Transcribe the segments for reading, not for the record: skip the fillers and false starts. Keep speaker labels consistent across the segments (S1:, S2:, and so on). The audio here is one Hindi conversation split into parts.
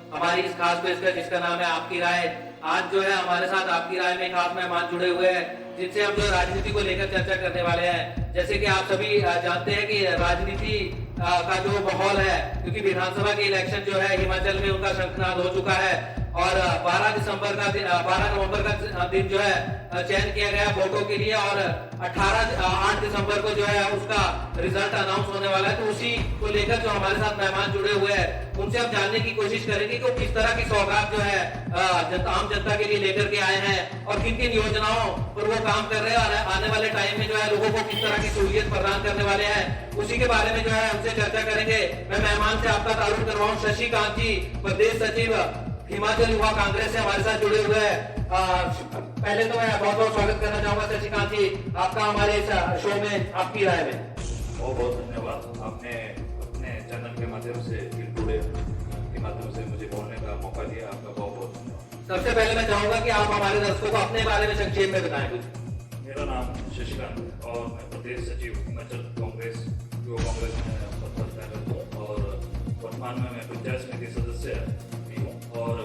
S1: हमारी इस खास पेशकश जिसका नाम है आपकी राय। आज जो है हमारे साथ आपकी राय में खास मेहमान जुड़े हुए हैं जिनसे हम जो राजनीति को लेकर चर्चा करने वाले हैं। जैसे कि आप सभी जानते हैं कि राजनीति का जो माहौल है, क्योंकि विधानसभा के इलेक्शन जो है हिमाचल में उनका शंखनाद हो चुका है और 12 नवंबर का दिन जो है चयन किया गया वोटों के लिए और 8 दिसंबर को जो है उसका रिजल्ट अनाउंस होने वाला है। तो उसी को लेकर जो हमारे साथ मेहमान जुड़े हुए हैं उनसे हम जानने की कोशिश करेंगे कि किस तरह की सौगात जो है आम जनता के लिए लेकर के आए हैं और किन किन योजनाओं पर वो काम कर रहे हैं और आने वाले टाइम में जो है लोगों को किस तरह की सहूलियत प्रदान करने वाले हैं, उसी के बारे में जो है हमसे चर्चा करेंगे। मैं मेहमान से आपका तारुफ करवाऊं, शशिकांत जी प्रदेश सचिव हिमाचल युवा कांग्रेस से हमारे साथ जुड़े हुए हैं। पहले तो मैं बहुत बहुत स्वागत करना चाहूंगा शशिकांत जी आपका हमारे इस शो में आपकी राय में।
S2: बहुत बहुत धन्यवाद। आपने अपने चैनल के माध्यम से टुडे के माध्यम से मुझे बोलने का मौका दिया, आपका बहुत बहुत धन्यवाद।
S1: सबसे पहले मैं चाहूंगा कि आप हमारे दर्शकों को अपने बारे में संक्षेप में बताएं कुछ।
S2: मेरा नाम शशिकांत है और मैं प्रदेश सचिव हिमाचल कांग्रेस युवा कांग्रेस में पदस्थापित हूँ और वर्तमान में मैं पंचायत समिति सदस्य भी हूँ और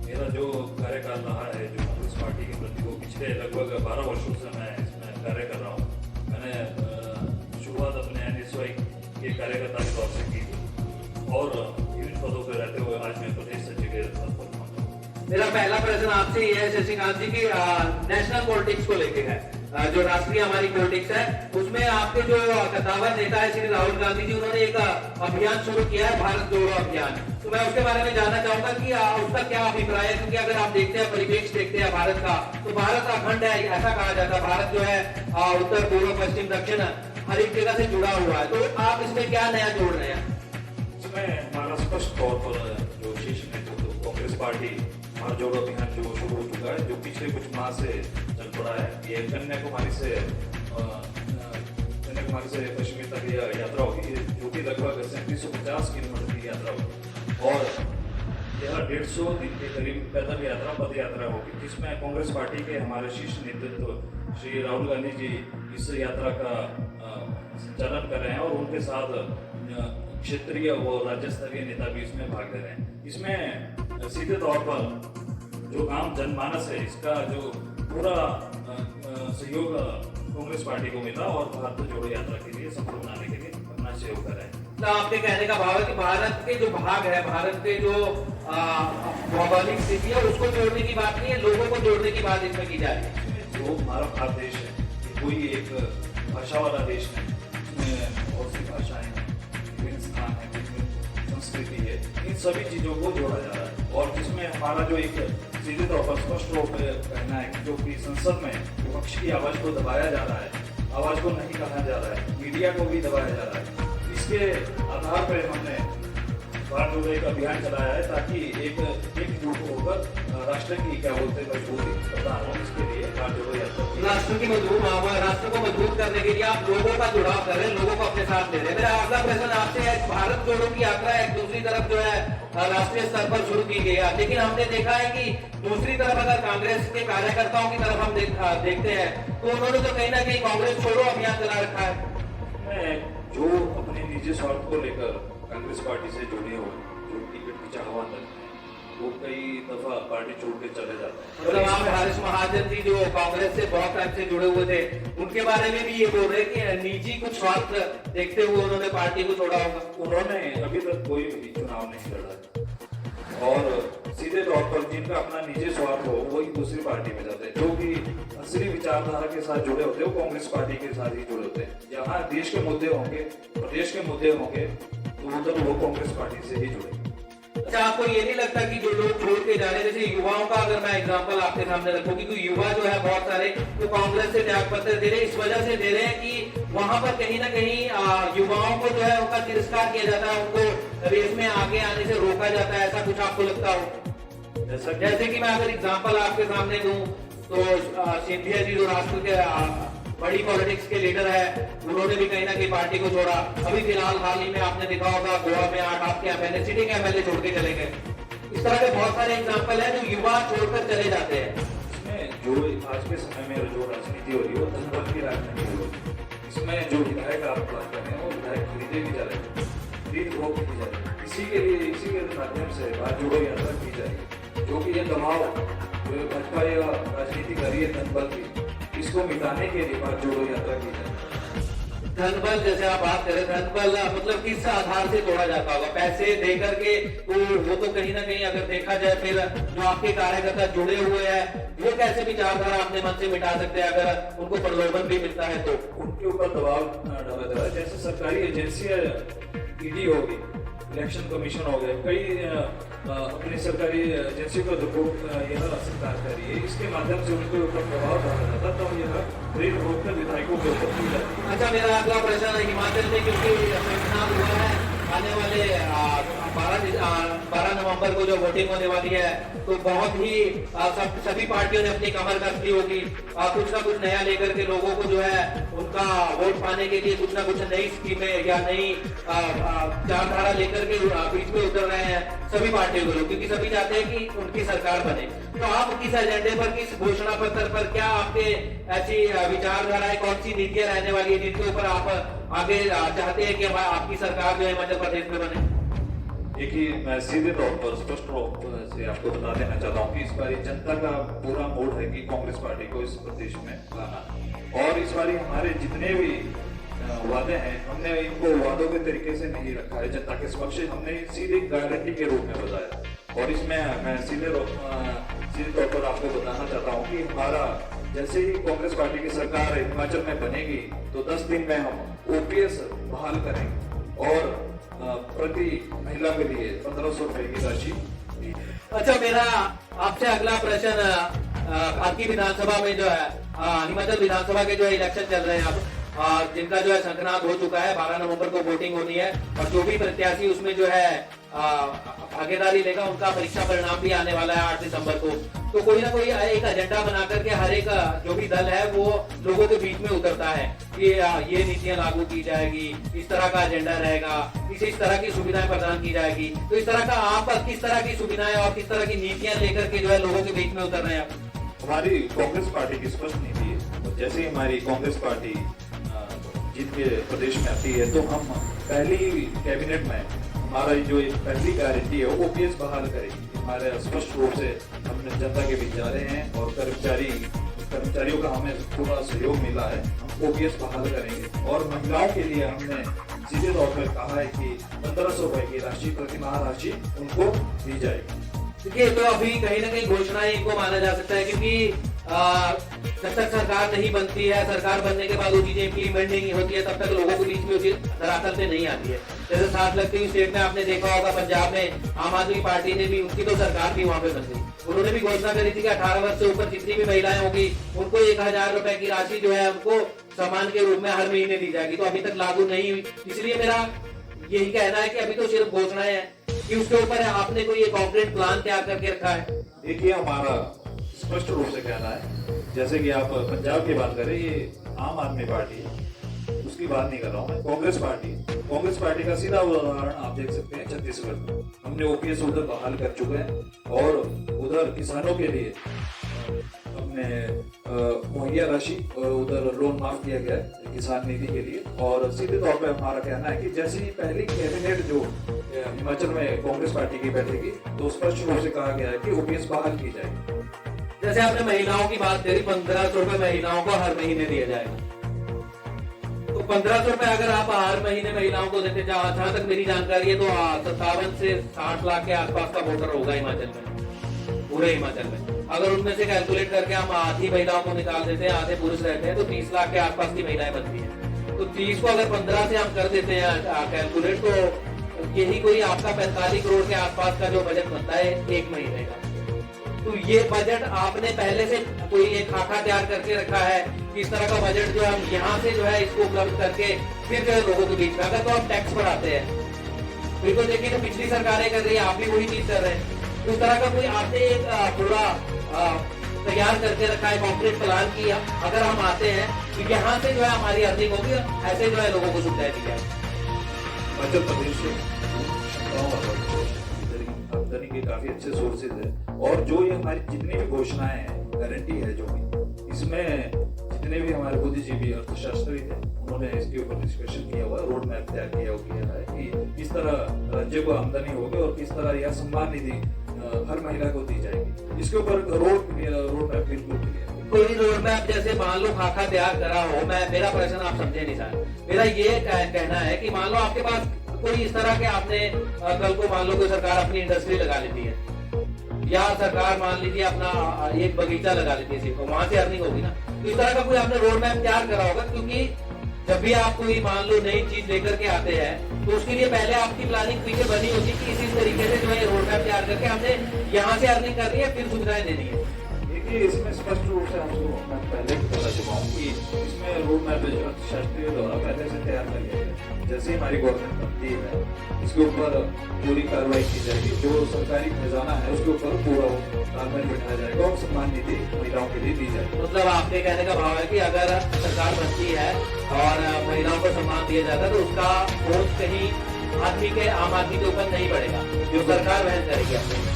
S2: मेरा जो कार्यकाल रहा है जो कांग्रेस पार्टी के प्रति वो पिछले लगभग 12 वर्षों से मैं इसमें कार्य कर रहा हूँ। मैंने शुरुआत अपने एनएसवाई के कार्यकर्ता के तौर से की थी और विभिन्न पदों पर रहते हुए आज मैं प्रदेश सचिव के पद पर हूँ।
S1: मेरा पहला प्रश्न आपसे ये है शशिकांत जी की नेशनल पॉलिटिक्स को लेके है, जो राष्ट्रीय हमारी पॉलिटिक्स है उसमें आपके जो कद्दावर नेता है श्री राहुल गांधी जी, उन्होंने एक अभियान शुरू किया है भारत जोड़ो अभियान। तो मैं उसके बारे में जानना चाहूंगा कि उसका क्या अभिप्राय है, क्योंकि अगर आप देखते हैं परिवेश देखते हैं भारत का तो भारत अखंड है ऐसा कहा जाता है। भारत जो है उत्तर पूर्व पश्चिम दक्षिण हर एक जगह से जुड़ा हुआ है, तो आप इसमें क्या नया जोड़ रहे हैं?
S2: इसमें हमारा स्पष्ट तौर पर जो शीर्ष नेतृत्व कांग्रेस पार्टी भारत जोड़ो अभियान जो शुरू हो चुका है, जो पिछले कुछ माह से चल पड़ा है, ये कन्याकुमारी से कश्मीर तक यह यात्रा होगी जो कि लगभग 3750 किलोमीटर की यात्रा होगी और यह 150 दिन के करीब पैदल यात्रा पद यात्रा होगी, जिसमें कांग्रेस पार्टी के हमारे शीर्ष नेतृत्व श्री राहुल गांधी जी इस यात्रा का संचालन कर रहे हैं और उनके साथ क्षेत्रीय व राज्य स्तरीय नेता भी इसमें भाग ले रहे हैं। इसमें सीधे तौर पर जो आम जनमानस है इसका जो पूरा सहयोग कांग्रेस पार्टी को मिला और भारत जोड़ो यात्रा के लिए सफल बनाने के लिए अपना सहयोग कर रहे हैं।
S1: तो आपके कहने का भाव है कि भारत के जो भाग है, भारत के जो भौगोलिक स्थिति है उसको जोड़ने की बात नहीं है, लोगों को जोड़ने की बात इसमें की जा रही है।
S2: जो हमारा भारत देश है कोई एक भाषा वाला देश नहीं, इसमें बहुत सी भाषाएं हैं, विभिन्न स्थान है, विभिन्न संस्कृति है, इन सभी चीजों को जोड़ा जा रहा है और जिसमें हमारा जो एक सीधे तौर पर स्पष्ट रूप में कहना है कि जो कि संसद में विपक्ष की आवाज को दबाया जा रहा है, आवाज को नहीं कहा जा रहा है, मीडिया को भी दबाया जा रहा है, इसके आधार पर हमने भारत जोड़ो एक अभियान चलाया है ताकि एकजुट होकर राष्ट्र की क्या बोलते हैं मजबूती प्रदान हो, इसके लिए भारत जोड़ो यात्रा
S1: राष्ट्र को मजबूत करने के लिए आप लोगों का जुड़ाव कर रहे हैं, लोगों को अपने साथ ले रहे हैं। मेरा अगला प्रश्न आपसे है, भारत जोड़ो की यात्रा एक दूसरी तरफ जो है राष्ट्रीय स्तर पर शुरू की गई है, लेकिन हमने देखा है कि दूसरी तरफ अगर कांग्रेस के कार्यकर्ताओं की तरफ हम देखते हैं तो उन्होंने तो कहीं ना कहीं कांग्रेस छोड़ो अभियान चला रखा है।
S2: जो अपने निजी स्वार्थ को लेकर कांग्रेस पार्टी से जुड़े हो, जो टिकट की चाहवान रखते हैं, वो कई दफा पार्टी छोड़ के चले जाते हैं।
S1: मतलब आप हरीश महाजन जी जो कांग्रेस से बहुत टाइम से जुड़े हुए थे उनके बारे में भी ये बोल रहे कि निजी कुछ स्वार्थ देखते हुए उन्होंने पार्टी को छोड़ा होगा।
S2: उन्होंने अभी तक कोई भी चुनाव नहीं लड़ा और सीधे तौर पर जिनका अपना निजी स्वार्थ हो वही दूसरी पार्टी में जाते हैं, जो कि असली विचारधारा के साथ जुड़े होते हैं वो कांग्रेस पार्टी के साथ ही जुड़े होते हैं। यहाँ देश के मुद्दे होंगे, प्रदेश के मुद्दे होंगे तो उधर वो कांग्रेस पार्टी से ही जुड़े।
S1: अच्छा, आपको ये नहीं लगता कि जो लोग छोड़ के जा रहे हैं, जैसे युवाओं का अगर मैं एग्जांपल आपके सामने रखूं, क्योंकि युवा जो है बहुत सारे तो कांग्रेस से त्याग पत्र दे रहे हैं, इस वजह से दे रहे हैं कि वहां पर कहीं ना कहीं युवाओं को जो है उनका तिरस्कार किया जाता है, उनको रेस में आगे आने से रोका जाता है, ऐसा कुछ आपको लगता हो? जैसे कि मैं अगर एग्जाम्पल आपके सामने दूं तो सिंधिया जी जो राष्ट्र के बड़ी पॉलिटिक्स के लीडर है, उन्होंने भी कहीं ना कहीं पार्टी को छोड़ा। अभी फिलहाल हाल ही में आपने देखा होगा गोवा में 8 आपके एमएलए सिटिंग एमएलए छोड़ के चले गए। इस तरह के बहुत सारे एग्जाम्पल है जो युवा छोड़कर चले जाते हैं।
S2: इसमें जो आज के समय में जो राजनीति हो रही है वो धनबल की राजनीति हो रही है। इसमें जो विधायक आप बात कर रहे हैं वो विधायक खरीदे भी जा रहे हैं खरीद फरोख्त की जाएगी। इसी के माध्यम से भारत जोड़ो यात्रा की जाएगी, जो कि ये दबाव जो भाजपा या राजनीति कर रही है धनबल की, इसको मिटाने के लिए भारत जोड़ो यात्रा की जाएगी।
S1: धनबल जैसे आप बात करें, धनबल मतलब किस आधार से तोड़ा जाता होगा? पैसे दे करके वो तो कहीं ना कहीं अगर देखा जाए, फिर जो आपके कार्यकर्ता जुड़े हुए हैं वो कैसे विचारधारा अपने मन से मिटा सकते हैं अगर उनको प्रलोभन भी मिलता है तो?
S2: उनके ऊपर दबाव डाला जा रहा है। जैसे सरकारी एजेंसियां ईडी होगी, इलेक्शन कमीशन हो गए, कई अपनी सरकारी एजेंसी को रिपोर्ट यह सरकार कर रही है, इसके माध्यम से उनके ऊपर दबाव डाला जाता, तो यह खरीद फरोख्त विधायकों के ऊपर की जाती है।
S1: अच्छा, मेरा अगला प्रश्न है हिमाचल में, क्योंकि चुनाव हुआ है, आने वाले 12 नवंबर को जो वोटिंग होने वाली है, तो बहुत ही सभी पार्टियों ने अपनी कमर कस ली होगी, कुछ ना कुछ नया लेकर के लोगों को जो है उनका वोट पाने के लिए कुछ ना कुछ नई स्कीमें या नई विचारधारा लेकर के बीच में उतर रहे हैं सभी पार्टियों के लोग, क्योंकि सभी चाहते हैं कि उनकी सरकार बने। तो आप किस एजेंडे पर, किस घोषणा पत्र पर, क्या आपके ऐसी विचारधाराएं, कौन सी नीतियां रहने वाली है जिनके ऊपर आप आगे चाहते हैं कि आपकी सरकार जो है मध्य प्रदेश में बने?
S2: देखिए, मैं सीधे तौर पर स्पष्ट रूप से आपको बता देना चाहता हूँ कि इस बार जनता का पूरा मूड है कि कांग्रेस पार्टी को इस प्रदेश में लाना, और इस बार हमारे जितने भी वादे हैं, हमने इनको वादों के तरीके से नहीं रखा है जनता के समक्ष, हमने सीधे गारंटी के रूप में बताया। और इसमें मैं सीधे तौर पर आपको बताना चाहता हूँ कि हमारा जैसे ही कांग्रेस पार्टी की सरकार हिमाचल में बनेगी, तो 10 दिन में हम ओपीएस बहाल करेंगे और प्रति महिला के लिए 1500 रुपए की राशि।
S1: अच्छा, मेरा आपसे अगला प्रश्न, आपकी विधानसभा में जो है हिमाचल विधानसभा के जो है इलेक्शन चल रहे हैं अब, जिनका जो है शंखनाद हो चुका है, 12 नवंबर को वोटिंग होनी है, और जो भी प्रत्याशी उसमें जो है भागीदारी लेगा, उनका परीक्षा परिणाम भी आने वाला है 8 दिसंबर को। तो कोई ना कोई एक एजेंडा बना करके हर एक जो भी दल है वो लोगों के बीच में उतरता है कि ये नीतियां लागू की जाएगी, इस तरह का एजेंडा रहेगा, इस तरह की सुविधाएं प्रदान की जाएगी। तो इस तरह का आप किस तरह की सुविधाएं और किस तरह की नीतियां लेकर के जो है लोगों के बीच में उतर रहे हैं आप?
S2: हमारी कांग्रेस पार्टी की स्पष्ट नीति है, जैसे ही हमारी कांग्रेस पार्टी जीत के प्रदेश में आती है, तो हम पहली कैबिनेट में हमारा जो पहली गारंटी है वो ओपीएस बहाल करेगी। हमारे स्पष्ट रूप से हमने जनता के बीच जा रहे हैं, और कर्मचारियों का हमें पूरा सहयोग मिला है, हम ओपीएस बहाल करेंगे। और महिलाओं के लिए हमने सीधे तौर पर कहा है कि 1500 रुपए की राशि, प्रति माह राशि उनको दी जाएगी।
S1: देखिए, तो अभी कहीं ना कहीं घोषणाएं इनको माना जा सकता है, क्योंकि जब तक सरकार नहीं बनती है, सरकार बनने के बाद वो चीजें इम्प्लीमेंट नहीं होती है, तब तक लोगों के बीच में वो चीज धरातल पे नहीं आती है। जैसे साथ लगती हुई स्टेट में आपने देखा होगा, पंजाब में आम आदमी पार्टी ने भी, उनकी तो सरकार भी वहां पे बन गई, उन्होंने भी घोषणा करी थी कि 18 वर्ष से ऊपर जितनी भी महिलाएं होगी उनको 1000 रुपए की राशि जो है उनको सम्मान के रूप में हर महीने दी जाएगी। तो अभी तक लागू नहीं हुई, इसलिए मेरा यही कहना है कि अभी तो सिर्फ घोषणाएं हैं, कि उसके ऊपर आपने कोई एक कॉन्क्रीट प्लान तैयार करके रखा है?
S2: देखिए, हमारा स्पष्ट रूप से कहना है, जैसे कि आप पंजाब की बात करें, ये आम आदमी पार्टी है, उसकी बात नहीं कर रहा हूँ मैं, कांग्रेस पार्टी का सीधा उदाहरण आप देख सकते हैं छत्तीसगढ़ में। हमने ओपीएस उधर बहाल कर चुके हैं, और उधर किसानों के लिए हमने मुहैया राशि और उधर लोन माफ किया गया है किसान निधि के लिए। और सीधे तौर पर हमारा कहना है कि जैसे ही पहली कैबिनेट जो हिमाचल में कांग्रेस पार्टी की बैठेगी, तो स्पष्ट रूप से कहा गया है कि ओपीएस बहाल की जाएगी।
S1: जैसे आपने महिलाओं की बात करी, 1500 रुपए महिलाओं को हर महीने दिया जाएगा, तो 1500 रुपए अगर आप हर महीने महिलाओं को देते, जहां तक मेरी जानकारी है तो 57 से 60 लाख के आसपास का वोटर होगा हिमाचल में, पूरे हिमाचल में। अगर उनमें से कैलकुलेट करके हम आधी महिलाओं को निकाल देते हैं, आधे पुरुष रहते हैं, तो 30 लाख के आसपास की महिलाएं बनती है। तो 30 को अगर 15 से हम कर देते हैं कैलकुलेट, तो यही कोई आपका 45 करोड़ के आसपास का जो बजट बनता है एक महीने का। तो ये बजट आपने पहले से कोई एक खाका तैयार करके रखा है कि इस तरह का बजट जो है हम यहाँ से जो है इसको उपलब्ध करके फिर जो है लोगों के बीच में, अगर तो आप टैक्स बढ़ाते हैं, बिल्कुल देखिए, तो पिछली सरकारें कर रही है, आप भी वही चीज कर रहे हैं। तो इस तरह का कोई आपने एक पूरा तैयार करके रखा है कॉन्क्रीट प्लान की, अगर हम आते हैं तो यहाँ से जो है हमारी अर्निंग होगी, ऐसे जो है लोगों को सुविधाएं दी जाए।
S2: मध्य प्रदेश आमदनी के काफी अच्छे सोर्सेज है, और जो ये हमारी जितनी भी घोषणाएं हैं, गारंटी है जो भी, इसमें जितने जितने भी हमारे बुद्धिजीवी अर्थशास्त्री थे उन्होंने इसके ऊपर डिस्कशन किया हुआ है, रोड मैप तैयार किया है कि किस तरह राज्य को आमदनी होगी और किस तरह यह सम्मान निधि हर महिला को दी जाएगी। इसके ऊपर रोड मैप बिल्कुल क्लियर है।
S1: कोई रोड मैप जैसे मान लो खाका तैयार करा हो, मेरा प्रश्न आप समझे नहीं सर, मेरा ये कहना है कि मान लो आपके पास कोई इस तरह के आपने कल को मान लो कोई सरकार अपनी इंडस्ट्री लगा लेती है या सरकार मान लीजिए अपना एक बगीचा लगा लेती है सिर्फ, वहां से अर्निंग होगी ना। तो इस तरह का कोई आपने रोड मैप तैयार करा होगा, क्योंकि जब भी आप कोई मान लो नई चीज लेकर के आते हैं तो उसके लिए पहले आपकी प्लानिंग पीछे बनी होती कि इसी तरीके से जो है रोड मैप तैयार करके हमने यहाँ से अर्निंग करनी है फिर सुविधाएं देनी है।
S2: देखिए इसमें स्पष्ट रूप से आपको मैं पहले भी बता चुका हूँ कि इसमें रोड मैप अर्थशास्त्रियों द्वारा पहले से तैयार कर लिया गया। जैसे हमारी गवर्नमेंट बनती है इसके ऊपर पूरी कार्रवाई की जाएगी, जो सरकारी खजाना है उसके ऊपर पूरा तालमेल बिठाया जाएगा और सम्मान निधि महिलाओं के लिए दी जाएगी।
S1: मतलब आपके कहने का भाव है कि अगर सरकार बनती है और महिलाओं को सम्मान दिया जाता है तो उसका बोझ कहीं आम आदमी के ऊपर नहीं पड़ेगा, जो सरकार वहन करेगी अपने।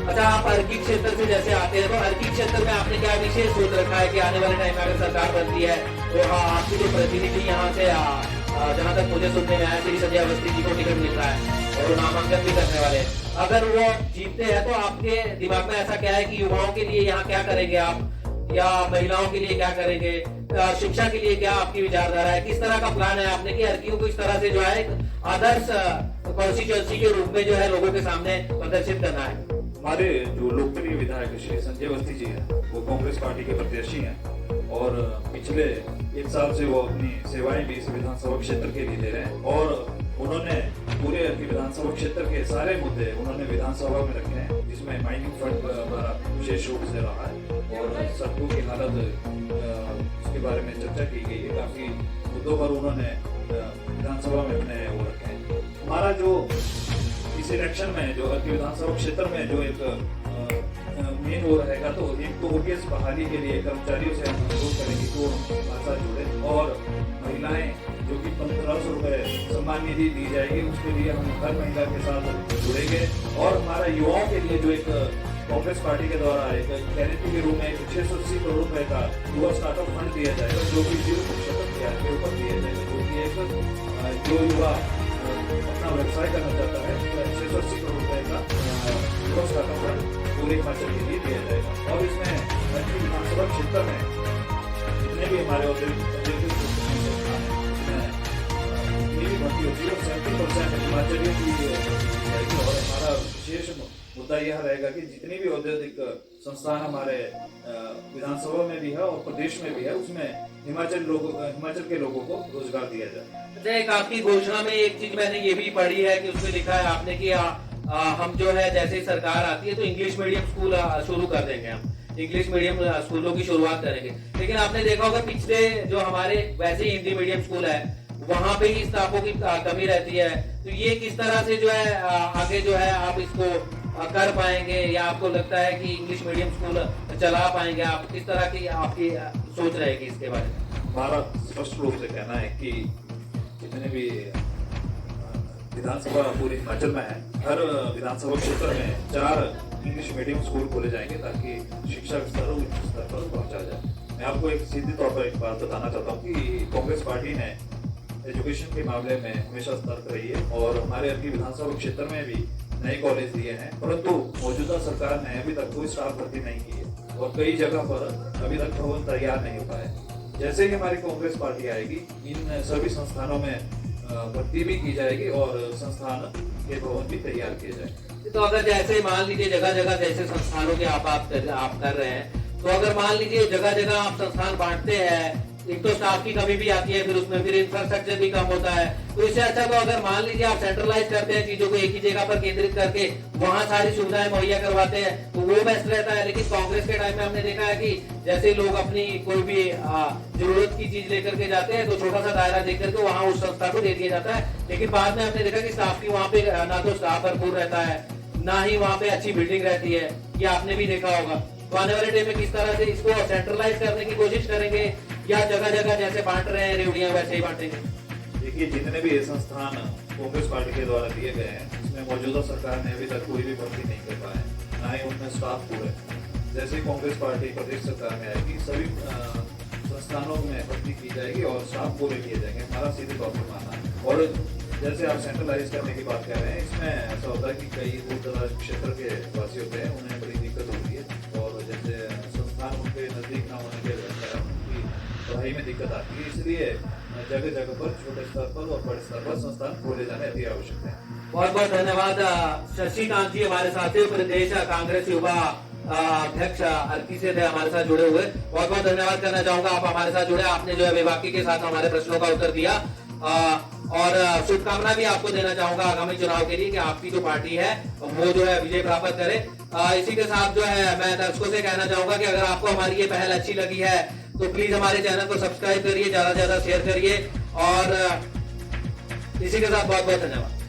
S1: अच्छा, आप अर्की क्षेत्र से जैसे आते हैं तो अर्की क्षेत्र में आपने क्या विशेष सोच रखा है कि आने वाले टाइम में अगर सरकार बनती है तो आपके जो प्रतिनिधि यहाँ से जहाँ तक मुझे सुनने में आया श्री संजय अवस्थी जी को टिकट मिल रहा है और वो नामांकन भी करने वाले हैं, अगर वो जीतते हैं तो आपके दिमाग में ऐसा क्या है कि युवाओं के लिए यहाँ क्या करेंगे आप, या महिलाओं के लिए क्या करेंगे, शिक्षा के लिए क्या आपकी विचारधारा है, किस तरह का प्लान है आपने कि अर्कियों को इस तरह से जो है एक आदर्श कॉन्स्टिट्यूएंसी के रूप में जो है लोगों के सामने प्रदर्शित करना है।
S2: हमारे जो लोकप्रिय विधायक श्री संजय अवस्थी जी हैं वो कांग्रेस पार्टी के प्रत्याशी हैं और पिछले 1 साल से वो अपनी सेवाएं भी इस विधानसभा क्षेत्र के लिए दे रहे हैं और उन्होंने पूरे विधानसभा क्षेत्र के सारे मुद्दे उन्होंने विधानसभा में रखे हैं, जिसमें माइनिंग फंड हमारा विशेष रूप से रहा है और सड़कों की हालत उसके बारे में चर्चा की गई है। काफी मुद्दों पर उन्होंने विधानसभा में अपने वो रखे हैं। हमारा जो इस इलेक्शन में जो विधानसभा क्षेत्र में जो एक मेन वो रहेगा तो एक तो ओपीएस बहाली के लिए कर्मचारियों से हम अनुरोध करेंगे कि वो हमारे साथ जुड़े और महिलाएं जो कि 1500 रुपए सम्मान निधि दी जाएगी उसके लिए हम हर महिला के साथ जुड़ेंगे और हमारा युवाओं के लिए जो एक कांग्रेस पार्टी के द्वारा एक गैरेंटी के रूप में 680 करोड़ रुपए का युवा स्टार्टअप फंड दिया जाएगा जो कि 0% ब्याज के ऊपर दिया जाएगा, जो कि एक जो युवा अपना व्यवसाय करना चाहता है 680 करोड़ रुपए का युवा स्टार्टअप फंड पूरे हिमाचल के लिए दिया जाएगा। और इसमें विधानसभा क्षेत्र में जितने भी हमारे औद्योगिक भर्ती होती है 70% हिमाचलियों की जाएगी और हमारा विशेष मुद्दा यह रहेगा कि जितनी भी औद्योगिक संस्थान हमारे विधानसभा में भी है और प्रदेश में भी है उसमें हिमाचल के लोगों को रोजगार दिया जाए।
S1: एक आपकी घोषणा में एक चीज मैंने ये भी पढ़ी है कि उसमें लिखा है आपने कि हम जो है जैसे ही सरकार आती है तो इंग्लिश मीडियम स्कूल शुरू कर देंगे, हम इंग्लिश मीडियम स्कूलों की शुरुआत करेंगे। लेकिन आपने देखा होगा पिछले जो हमारे वैसे ही हिंदी मीडियम स्कूल है वहां पे ही स्टाफों की कमी रहती है, तो ये किस तरह से जो है आगे जो है आप इसको कर पाएंगे या आपको लगता है कि इंग्लिश मीडियम स्कूल चला पाएंगे आप, किस तरह की आपकी सोच रहेगी इसके बारे में?
S2: हमारा स्पष्ट रूप से कहना है कि जितने भी विधानसभा पूरे हिमाचल में है हर विधानसभा क्षेत्र में 4 इंग्लिश मीडियम स्कूल खोले जाएंगे ताकि शिक्षा स्तर उच्च स्तर पर पहुंचा जाए। मैं आपको एक सीधे तौर पर एक बात बताना चाहता हूँ कि कांग्रेस पार्टी ने एजुकेशन के मामले में हमेशा सतर्क रही है और हमारे अर्की विधानसभा क्षेत्र में भी नए कॉलेज दिए हैं, परंतु मौजूदा सरकार ने अभी तक कोई स्टाफ भर्ती नहीं की है और कई जगह पर अभी तक भवन तैयार नहीं हो पाए। जैसे ही हमारी कांग्रेस पार्टी आएगी इन सभी संस्थानों में भर्ती भी की जाएगी और संस्थान के भवन भी तैयार किए जाएंगे।
S1: तो अगर जैसे मान लीजिए जगह जगह जैसे संस्थानों के आप कर रहे हैं, तो अगर मान लीजिए जगह जगह आप संस्थान बांटते हैं, एक तो स्टाफ की कमी भी आती है, फिर उसमें फिर इंफ्रास्ट्रक्चर भी कम होता है, तो इससे अच्छा तो अगर मान लीजिए आप सेंट्रलाइज करते हैं चीजों को एक ही जगह पर केंद्रित करके वहां सारी सुविधाएं मुहैया करवाते हैं तो वो बेस्ट रहता है। लेकिन कांग्रेस के टाइम में हमने देखा है कि जैसे लोग अपनी कोई भी जरूरत की चीज लेकर के जाते हैं तो छोटा सा दायरा देख करके वहाँ उस संस्था को दे दिया जाता है, लेकिन बाद में हमने देखा कि स्टाफ की वहाँ पे ना तो स्टाफ भरपूर रहता है ना ही वहाँ पे अच्छी बिल्डिंग रहती है, ये आपने भी देखा होगा। तो आने वाले टाइम में किस तरह से इसको सेंट्रलाइज करने की कोशिश करेंगे या जगह जगह जैसे बांट रहे हैं रेवड़ियां वैसे ही बांटेंगे?
S2: देखिए जितने भी ये संस्थान कांग्रेस पार्टी के द्वारा दिए गए हैं उसमें मौजूदा सरकार ने अभी तक कोई भी भर्ती नहीं कर पाया है, ना ही उनमें स्टाफ पूरे। जैसे ही कांग्रेस पार्टी प्रदेश सरकार में आएगी सभी संस्थानों में भर्ती की जाएगी और स्टाफ पूरे किए जाएंगे, हमारा सीधे तौर पर मानना है। और जैसे आप सेंट्रलाइज करने की बात कर रहे हैं, इसमें ऐसा होता है कि कई दूर दराज क्षेत्र के वासी होते हैं, उन्हें बड़ी दिक्कत होती है और जैसे संस्थान उनके नज़दीक ना होने के कारण उनकी पढ़ाई में दिक्कत आती है, इसलिए जगह जगह पर छोटे स्तर पर और बड़े स्तर पर संस्थान खोले जाने अति आवश्यक है।
S1: बहुत बहुत धन्यवाद शशिकांत जी, हमारे साथ ही प्रदेश कांग्रेस युवा अध्यक्ष अर्की से थे हमारे साथ जुड़े हुए। बहुत बहुत धन्यवाद करना चाहूंगा, आप हमारे साथ जुड़े, आपने जो है बेबाकी के साथ हमारे प्रश्नों का उत्तर दिया और शुभकामना भी आपको देना चाहूंगा आगामी चुनाव के लिए कि आपकी जो पार्टी है वो जो है विजय प्राप्त करे। इसी के साथ जो है मैं दर्शकों से कहना चाहूंगा कि अगर आपको हमारी ये पहल अच्छी लगी है तो प्लीज हमारे चैनल को सब्सक्राइब करिए, ज्यादा से ज्यादा शेयर करिए और इसी के साथ बहुत बहुत धन्यवाद।